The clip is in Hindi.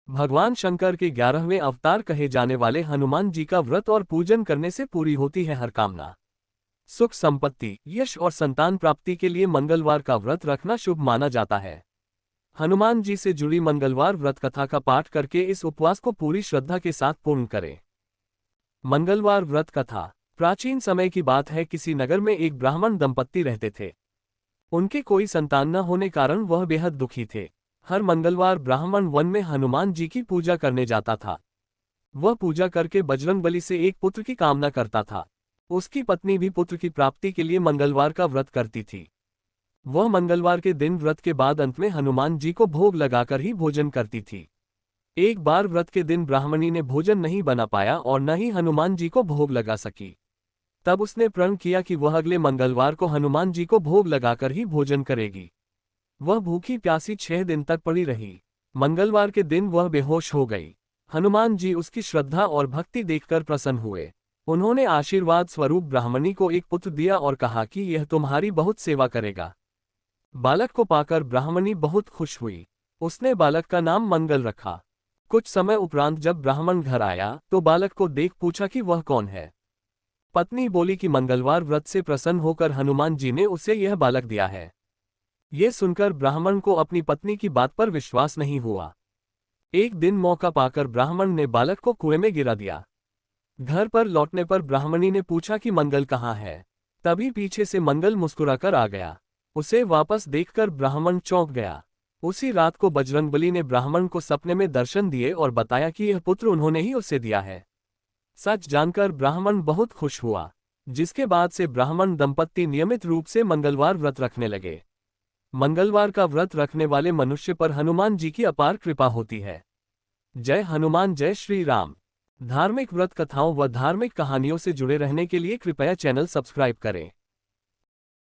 भगवान शंकर के 11वें अवतार कहे जाने वाले हनुमान जी का व्रत और पूजन करने से पूरी होती है हर कामना। सुख संपत्ति, यश और संतान प्राप्ति के लिए मंगलवार का व्रत रखना शुभ माना जाता है। हनुमान जी से जुड़ी मंगलवार व्रत कथा का पाठ करके इस उपवास को पूरी श्रद्धा के साथ पूर्ण करें। मंगलवार व्रत कथा। प्राचीन समय की बात है, किसी नगर में एक ब्राह्मण दंपत्ति रहते थे। उनके कोई संतान न होने कारण वह बेहद दुखी थे। हर मंगलवार ब्राह्मण वन में हनुमान जी की पूजा करने जाता था। वह पूजा करके बजरंगबली से एक पुत्र की कामना करता था। उसकी पत्नी भी पुत्र की प्राप्ति के लिए मंगलवार का व्रत करती थी। वह मंगलवार के दिन व्रत के बाद अंत में हनुमान जी को भोग लगाकर ही भोजन करती थी। एक बार व्रत के दिन ब्राह्मणी ने भोजन नहीं बना पाया और न ही हनुमान जी को भोग लगा सकी। तब उसने प्रण किया कि वह अगले मंगलवार को हनुमान जी को भोग लगाकर ही भोजन करेगी। वह भूखी प्यासी 6 दिन तक पड़ी रही। मंगलवार के दिन वह बेहोश हो गई। हनुमान जी उसकी श्रद्धा और भक्ति देखकर प्रसन्न हुए। उन्होंने आशीर्वाद स्वरूप ब्राह्मणी को एक पुत्र दिया और कहा कि यह तुम्हारी बहुत सेवा करेगा। बालक को पाकर ब्राह्मणी बहुत खुश हुई। उसने बालक का नाम मंगल रखा। कुछ समय उपरांत जब ब्राह्मण घर आया तो बालक को देख पूछा कि वह कौन है। पत्नी बोली कि मंगलवार व्रत से प्रसन्न होकर हनुमान जी ने उसे यह बालक दिया है। ये सुनकर ब्राह्मण को अपनी पत्नी की बात पर विश्वास नहीं हुआ। एक दिन मौका पाकर ब्राह्मण ने बालक को कुएं में गिरा दिया। घर पर लौटने पर ब्राह्मणी ने पूछा कि मंगल कहाँ है। तभी पीछे से मंगल मुस्कुराकर आ गया। उसे वापस देखकर ब्राह्मण चौंक गया। उसी रात को बजरंगबली ने ब्राह्मण को सपने में दर्शन दिए और बताया कि यह पुत्र उन्होंने ही उसे दिया है। सच जानकर ब्राह्मण बहुत खुश हुआ, जिसके बाद से ब्राह्मण दंपत्ति नियमित रूप से मंगलवार व्रत रखने लगे। मंगलवार का व्रत रखने वाले मनुष्य पर हनुमान जी की अपार कृपा होती है। जय हनुमान, जय श्री राम। धार्मिक व्रत कथाओं व धार्मिक कहानियों से जुड़े रहने के लिए कृपया चैनल सब्सक्राइब करें।